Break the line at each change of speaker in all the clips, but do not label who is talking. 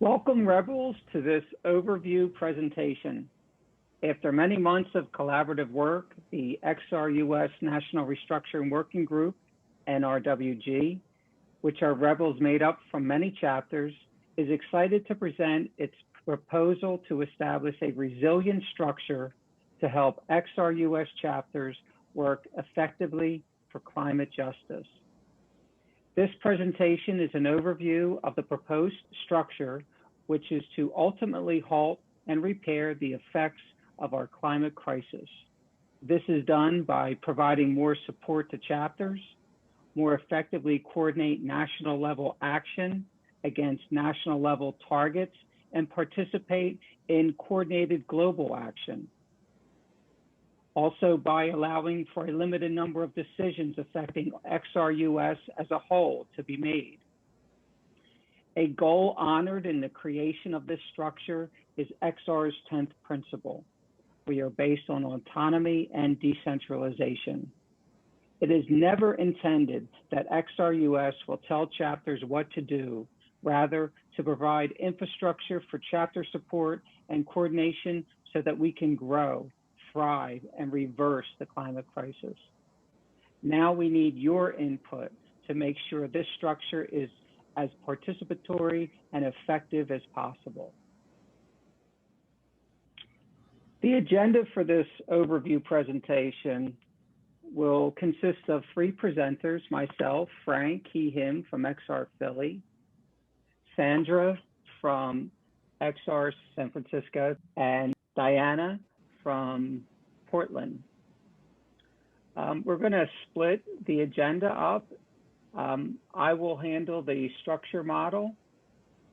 Welcome, Rebels, to this overview presentation. After many months of collaborative work, the XRUS National Restructuring Working Group, NRWG, which are Rebels made up from many chapters, is excited to present its proposal to establish a resilient structure to help XRUS chapters work effectively for climate justice. This presentation is an overview of the proposed structure, which is to ultimately halt and repair the effects of our climate crisis. This is done by providing more support to chapters, more effectively coordinate national level action against national level targets, and participate in coordinated global action. Also by allowing for a limited number of decisions affecting XRUS as a whole to be made. A goal honored in the creation of this structure is XR's 10th principle. We are based on autonomy and decentralization. It is never intended that XRUS will tell chapters what to do, rather to provide infrastructure for chapter support and coordination so that we can grow, thrive, and reverse the climate crisis. Now we need your input to make sure this structure is as participatory and effective as possible. The agenda for this overview presentation will consist of 3 presenters, myself, Frank, he, him from XR Philly, Sandra from XR San Francisco, and Diana from Portland. We're going to split the agenda up. I will handle the structure model,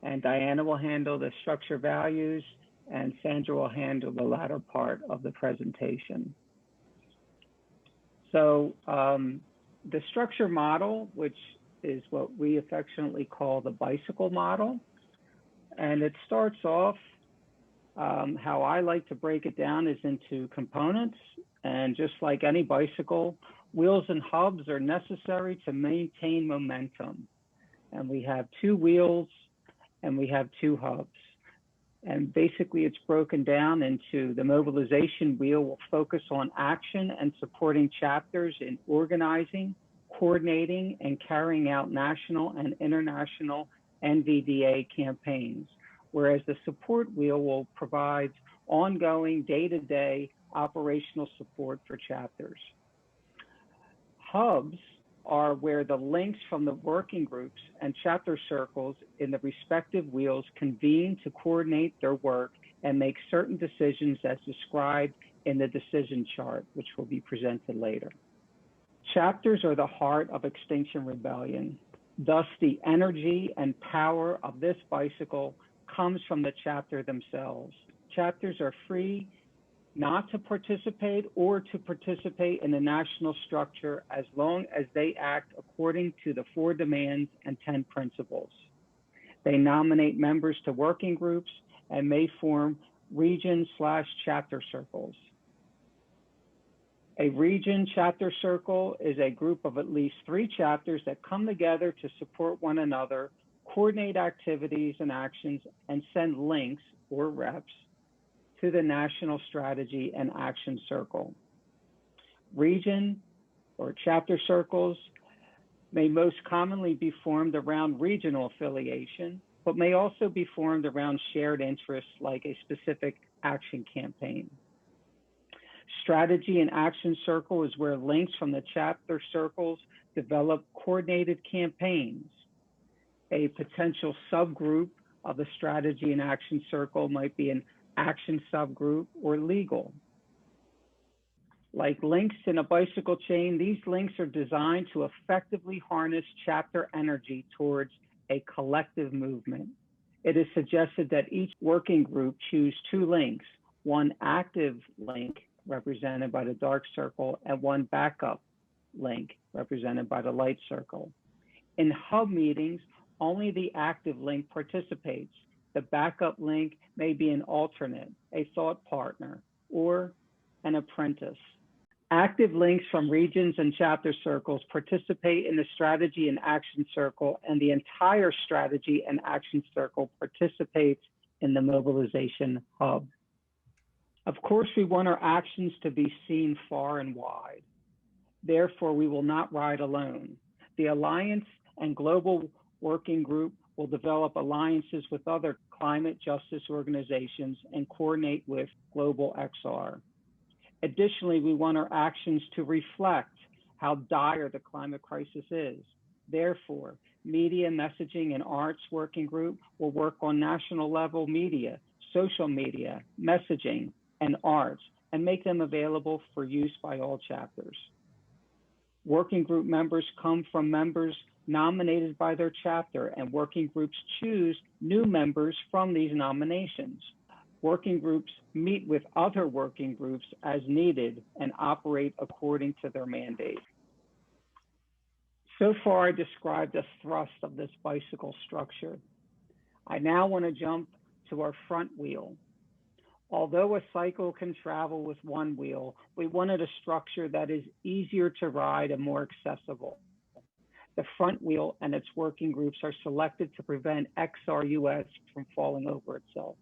and Diana will handle the structure values, and Sandra will handle the latter part of the presentation. So the structure model, which is what we affectionately call the bicycle model, and it starts off, how I like to break it down is into components, and just like any bicycle, wheels and hubs are necessary to maintain momentum. And we have 2 wheels and we have 2 hubs. And basically it's broken down into the mobilization wheel will focus on action and supporting chapters in organizing, coordinating, and carrying out national and international NVDA campaigns, whereas the support wheel will provide ongoing day-to-day operational support for chapters. Hubs are where the links from the working groups and chapter circles in the respective wheels convene to coordinate their work and make certain decisions as described in the decision chart, which will be presented later. Chapters are the heart of Extinction Rebellion. Thus, the energy and power of this bicycle comes from the chapter themselves. Chapters are free not to participate or to participate in the national structure as long as they act according to the 4 demands and 10 principles. They nominate members to working groups and may form region/chapter circles. A region chapter circle is a group of at least 3 chapters that come together to support one another, coordinate activities and actions, and send links or reps to the National Strategy and Action Circle. Region or chapter circles may most commonly be formed around regional affiliation, but may also be formed around shared interests like a specific action campaign. Strategy and Action Circle is where links from the chapter circles develop coordinated campaigns. A potential subgroup of the Strategy and Action Circle might be an action subgroup or legal. Like links in a bicycle chain, these links are designed to effectively harness chapter energy towards a collective movement. It is suggested that each working group choose 2 links, one active link represented by the dark circle and one backup link represented by the light circle. In hub meetings, only the active link participates. The backup link may be an alternate, a thought partner, or an apprentice. Active links from regions and chapter circles participate in the strategy and action circle, and the entire strategy and action circle participates in the mobilization hub. Of course, we want our actions to be seen far and wide. Therefore, we will not ride alone. The Alliance and Global Working Group will develop alliances with other climate justice organizations and coordinate with Global XR. Additionally, we want our actions to reflect how dire the climate crisis is. Therefore, Media, Messaging, and Arts Working Group will work on national level media, social media, messaging, and arts, and make them available for use by all chapters. Working group members come from members nominated by their chapter, and working groups choose new members from these nominations. Working groups meet with other working groups as needed and operate according to their mandate. So far, I described the thrust of this bicycle structure. I now want to jump to our front wheel. Although a cycle can travel with one wheel, we wanted a structure that is easier to ride and more accessible. The front wheel and its working groups are selected to prevent XRUS from falling over itself.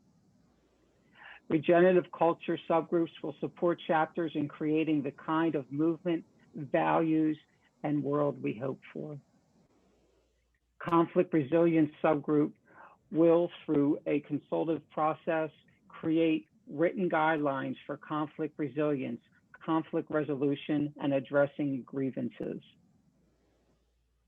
Regenerative culture subgroups will support chapters in creating the kind of movement, values, and world we hope for. Conflict resilience subgroup will, through a consultative process, create written guidelines for conflict resilience, conflict resolution, and addressing grievances.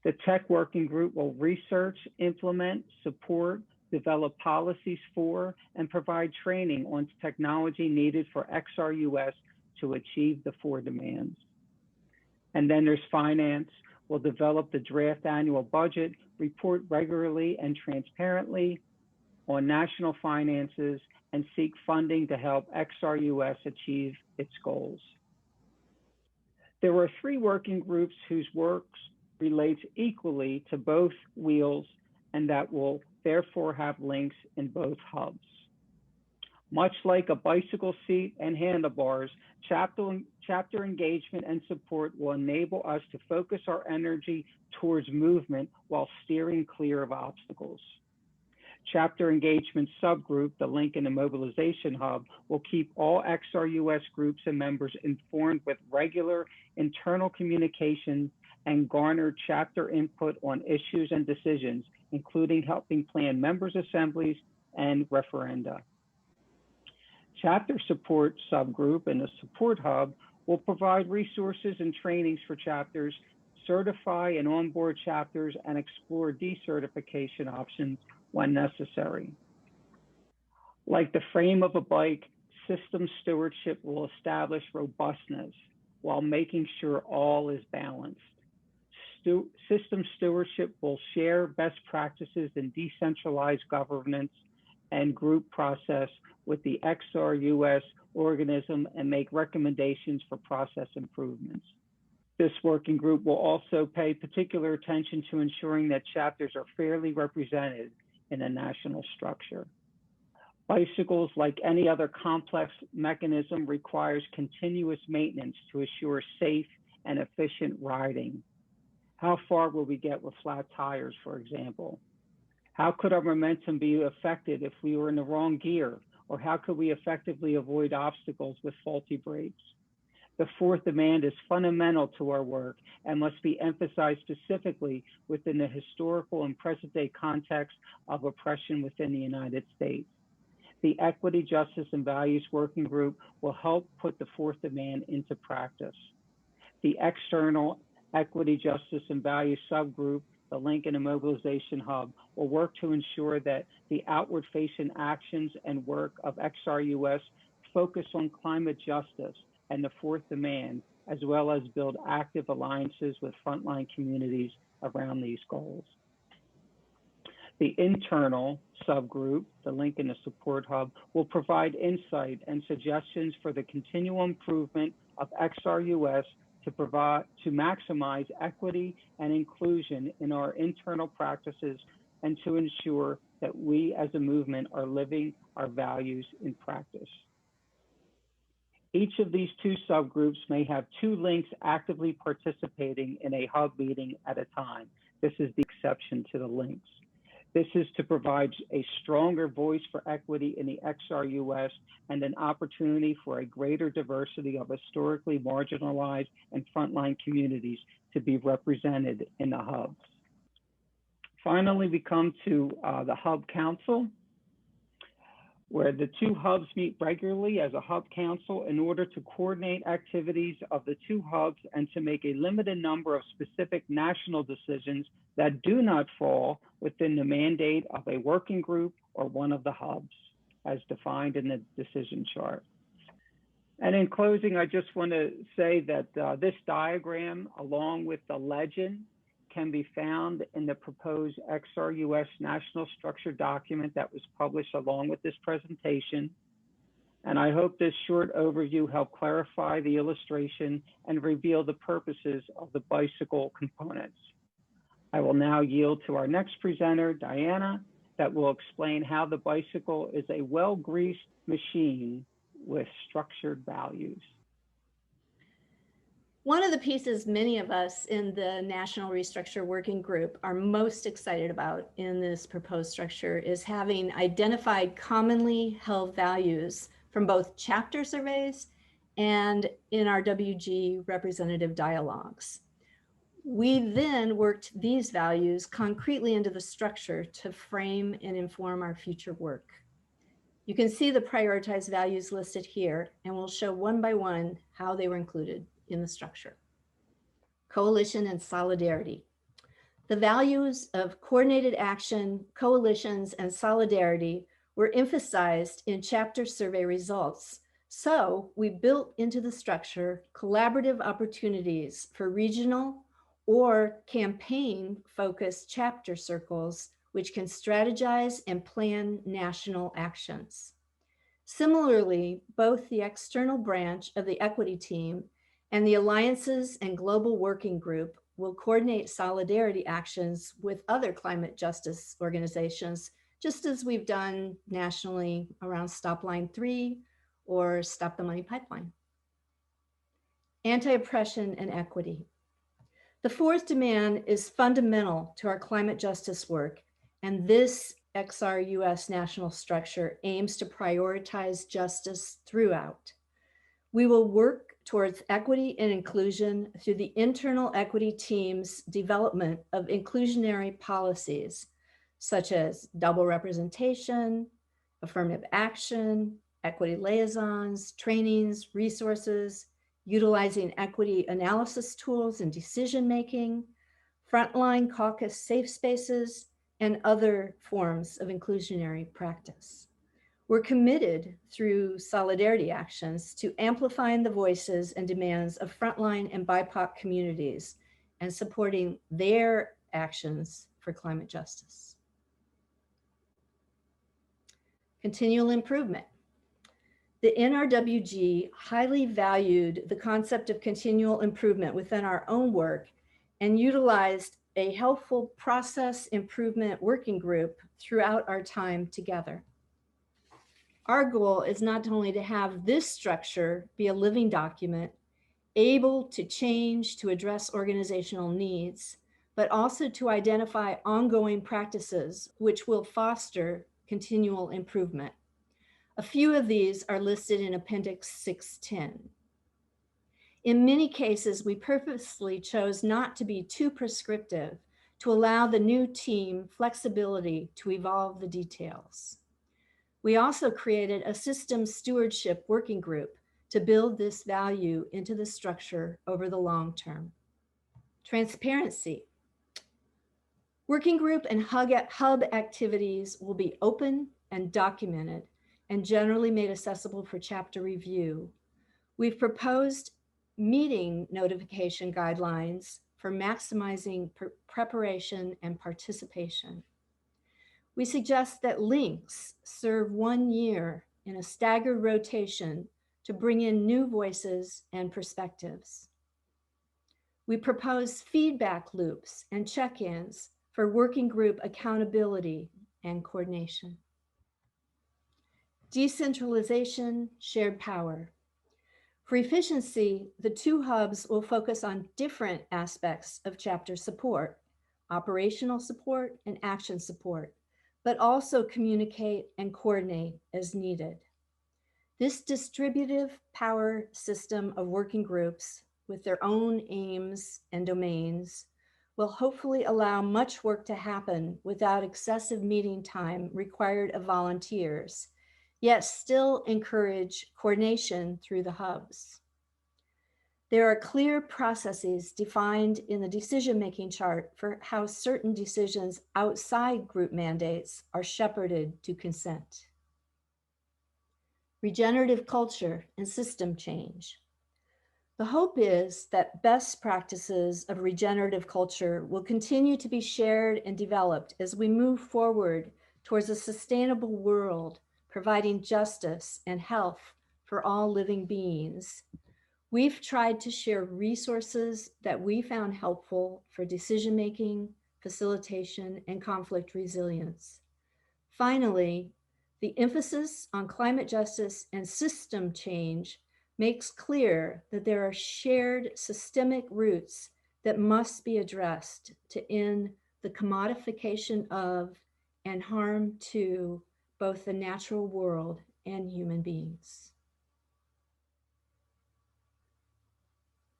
The tech working group will research, implement, support, develop policies for, and provide training on technology needed for XRUS to achieve the 4 demands. And then there's finance. We'll develop the draft annual budget, report regularly and transparently on national finances, and seek funding to help XRUS achieve its goals. There are 3 working groups whose work relates equally to both wheels and that will therefore have links in both hubs. Much like a bicycle seat and handlebars, chapter engagement and support will enable us to focus our energy towards movement while steering clear of obstacles. Chapter engagement subgroup, the link in the mobilization hub, will keep all XRUS groups and members informed with regular internal communication and garner chapter input on issues and decisions, including helping plan members' assemblies and referenda. Chapter support subgroup and the support hub will provide resources and trainings for chapters, certify and onboard chapters, and explore decertification options when necessary. Like the frame of a bike, system stewardship will establish robustness while making sure all is balanced. System stewardship will share best practices in decentralized governance and group process with the XRUS organism and make recommendations for process improvements. This working group will also pay particular attention to ensuring that chapters are fairly represented in a national structure. Bicycles, like any other complex mechanism, requires continuous maintenance to assure safe and efficient riding. How far will we get with flat tires, for example? How could our momentum be affected if we were in the wrong gear? Or how could we effectively avoid obstacles with faulty brakes? The 4th demand is fundamental to our work and must be emphasized specifically within the historical and present-day context of oppression within the United States. The Equity, Justice, and Values Working Group will help put the 4th demand into practice. The external Equity, Justice, and Values subgroup, the link in the mobilization hub, will work to ensure that the outward-facing actions and work of XRUS focus on climate justice and the 4th demand, as well as build active alliances with frontline communities around these goals. The internal subgroup, the link in the support hub, will provide insight and suggestions for the continual improvement of XRUS to maximize equity and inclusion in our internal practices and to ensure that we as a movement are living our values in practice. Each of these two subgroups may have two links actively participating in a hub meeting at a time. This is the exception to the links. This is to provide a stronger voice for equity in the XRUS and an opportunity for a greater diversity of historically marginalized and frontline communities to be represented in the hubs. Finally, we come to the Hub Council, where the two hubs meet regularly as a hub council in order to coordinate activities of the two hubs and to make a limited number of specific national decisions that do not fall within the mandate of a working group or one of the hubs, as defined in the decision chart. And in closing, I just want to say that this diagram, along with the legend, can be found in the proposed XRUS National Structure document that was published along with this presentation. And I hope this short overview helped clarify the illustration and reveal the purposes of the bicycle components. I will now yield to our next presenter, Diana, that will explain how the bicycle is a well-greased machine with structured values.
One of the pieces many of us in the National Restructure Working Group are most excited about in this proposed structure is having identified commonly held values from both chapter surveys and NRWG representative dialogues. We then worked these values concretely into the structure to frame and inform our future work. You can see the prioritized values listed here, and we'll show one by one how they were included in the structure. Coalition and solidarity. The values of coordinated action, coalitions, and solidarity were emphasized in chapter survey results. So we built into the structure collaborative opportunities for regional or campaign-focused chapter circles, which can strategize and plan national actions. Similarly, both the external branch of the equity team and the Alliances and Global Working Group will coordinate solidarity actions with other climate justice organizations, just as we've done nationally around Stop Line 3 or Stop the Money Pipeline. Anti-oppression and equity. The fourth demand is fundamental to our climate justice work, and this XRUS national structure aims to prioritize justice throughout. We will work towards equity and inclusion through the internal equity team's development of inclusionary policies, such as double representation, affirmative action, equity liaisons, trainings, resources, utilizing equity analysis tools in decision-making, frontline caucus safe spaces, and other forms of inclusionary practice. We're committed through solidarity actions to amplifying the voices and demands of frontline and BIPOC communities and supporting their actions for climate justice. Continual improvement. The NRWG highly valued the concept of continual improvement within our own work and utilized a helpful process improvement working group throughout our time together. Our goal is not only to have this structure be a living document, able to change to address organizational needs, but also to identify ongoing practices which will foster continual improvement. A few of these are listed in Appendix 610. In many cases, we purposely chose not to be too prescriptive to allow the new team flexibility to evolve the details. We also created a systems stewardship working group to build this value into the structure over the long term. Transparency. Working group and hub activities will be open and documented and generally made accessible for chapter review. We've proposed meeting notification guidelines for maximizing preparation and participation. We suggest that links serve 1 year in a staggered rotation to bring in new voices and perspectives. We propose feedback loops and check-ins for working group accountability and coordination. Decentralization, shared power. For efficiency, the two hubs will focus on different aspects of chapter support, operational support and action support, but also communicate and coordinate as needed. This distributive power system of working groups with their own aims and domains will hopefully allow much work to happen without excessive meeting time required of volunteers, yet still encourage coordination through the hubs. There are clear processes defined in the decision-making chart for how certain decisions outside group mandates are shepherded to consent. Regenerative culture and system change. The hope is that best practices of regenerative culture will continue to be shared and developed as we move forward towards a sustainable world, providing justice and health for all living beings. We've tried to share resources that we found helpful for decision-making, facilitation, and conflict resilience. Finally, the emphasis on climate justice and system change makes clear that there are shared systemic roots that must be addressed to end the commodification of and harm to both the natural world and human beings.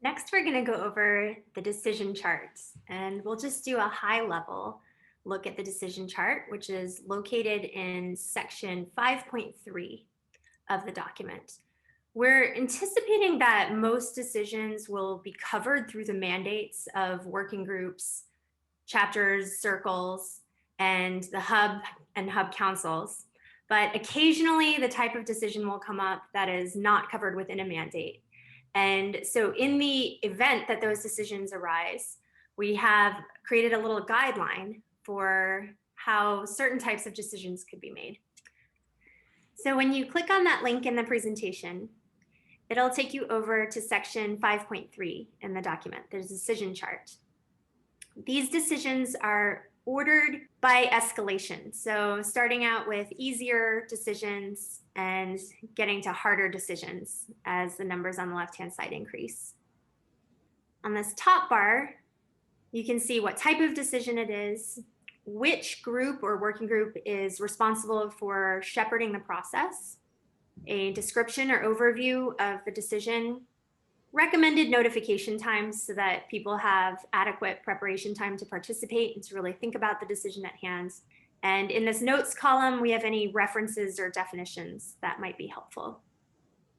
Next, we're going to go over the decision charts, and we'll just do a high level look at the decision chart, which is located in section 5.3 of the document. We're anticipating that most decisions will be covered through the mandates of working groups, chapters, circles, and the hub and hub councils. But occasionally the type of decision will come up that is not covered within a mandate. And so in the event that those decisions arise, we have created a little guideline for how certain types of decisions could be made. So when you click on that link in the presentation, it'll take you over to section 5.3 in the document. There's a decision chart. These decisions are ordered by escalation. So starting out with easier decisions and getting to harder decisions as the numbers on the left-hand side increase. On this top bar, you can see what type of decision it is, which group or working group is responsible for shepherding the process, a description or overview of the decision, recommended notification times so that people have adequate preparation time to participate and to really think about the decision at hand. And in this notes column, we have any references or definitions that might be helpful.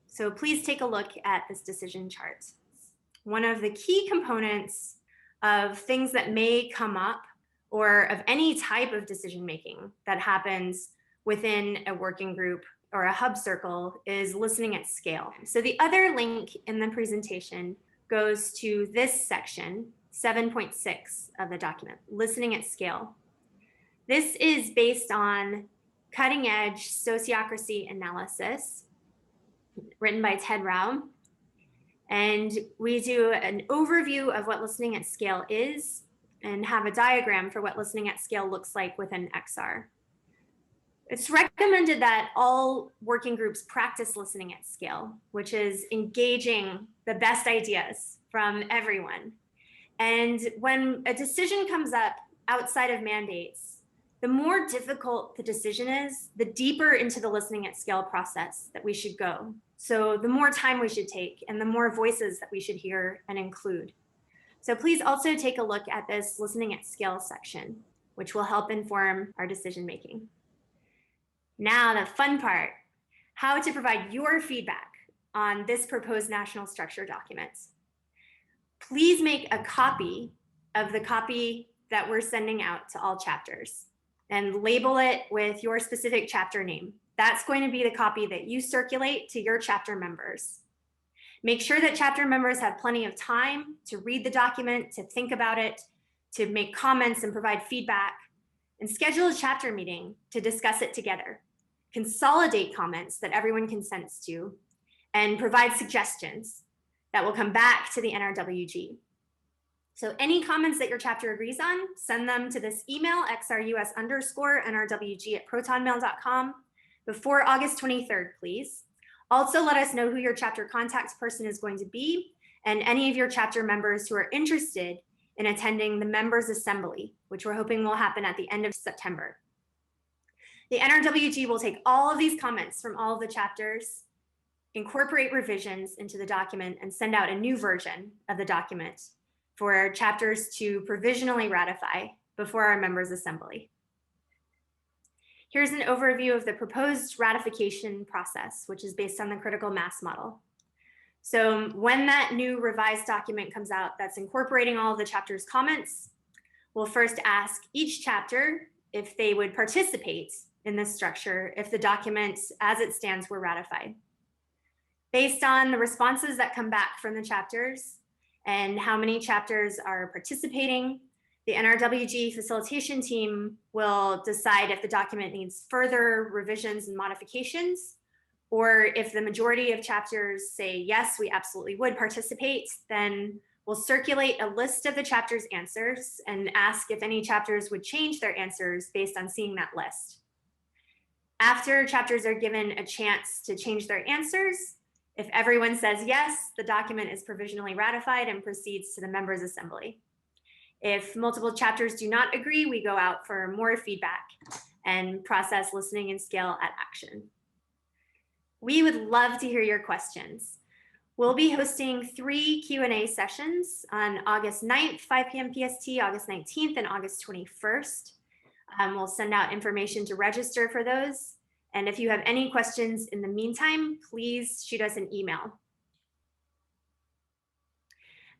So please take a look at this decision chart. One of the key components of things that may come up or of any type of decision-making that happens within a working group or a hub circle is listening at scale. So the other link in the presentation goes to this section, 7.6 of the document, listening at scale. This is based on cutting edge sociocracy analysis written by Ted Rao. And we do an overview of what listening at scale is and have a diagram for what listening at scale looks like within XR. It's recommended that all working groups practice listening at scale, which is engaging the best ideas from everyone. And when a decision comes up outside of mandates, the more difficult the decision is, the deeper into the listening at scale process that we should go. So the more time we should take and the more voices that we should hear and include. So please also take a look at this listening at scale section, which will help inform our decision making. Now the fun part, how to provide your feedback on this proposed national structure document. Please make a copy of the copy that we're sending out to all chapters and label it with your specific chapter name. That's going to be the copy that you circulate to your chapter members. Make sure that chapter members have plenty of time to read the document, to think about it, to make comments and provide feedback, and schedule a chapter meeting to discuss it together. Consolidate comments that everyone consents to, and provide suggestions that will come back to the NRWG. So any comments that your chapter agrees on, send them to this email, xrus_NRWG@protonmail.com before August 23rd, please. Also, let us know who your chapter contact person is going to be and any of your chapter members who are interested in attending the members assembly, which we're hoping will happen at the end of September. The NRWG will take all of these comments from all of the chapters, incorporate revisions into the document, and send out a new version of the document for chapters to provisionally ratify before our members assembly. Here's an overview of the proposed ratification process, which is based on the critical mass model. So when that new revised document comes out that's incorporating all of the chapter's comments, we'll first ask each chapter if they would participate in this structure if the document as it stands were ratified. Based on the responses that come back from the chapters and how many chapters are participating, the NRWG facilitation team will decide if the document needs further revisions and modifications, or if the majority of chapters say, yes, we absolutely would participate, then we'll circulate a list of the chapter's answers and ask if any chapters would change their answers based on seeing that list. After chapters are given a chance to change their answers, if everyone says yes, the document is provisionally ratified and proceeds to the members' assembly. If multiple chapters do not agree, we go out for more feedback and process listening and scale at action. We would love to hear your questions. We'll be hosting 3 Q&A sessions on August 9th, 5 p.m. PST, August 19th, and August 21st. We'll send out information to register for those. And if you have any questions in the meantime, please shoot us an email.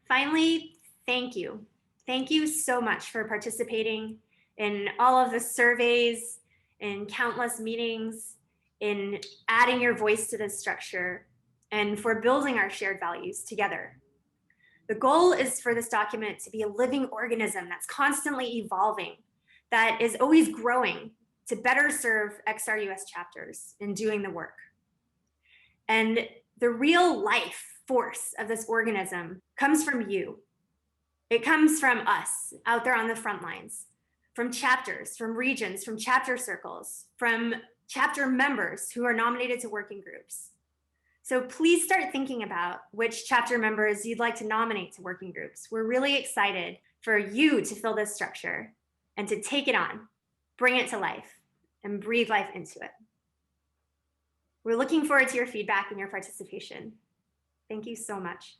Finally, thank you. Thank you so much for participating in all of the surveys, in countless meetings, in adding your voice to this structure, and for building our shared values together. The goal is for this document to be a living organism that's constantly evolving, that is always growing to better serve XRUS chapters in doing the work. And the real life force of this organism comes from you. It comes from us out there on the front lines, from chapters, from regions, from chapter circles, from chapter members who are nominated to working groups. So please start thinking about which chapter members you'd like to nominate to working groups. We're really excited for you to fill this structure and to take it on, bring it to life, and breathe life into it. We're looking forward to your feedback and your participation. Thank you so much.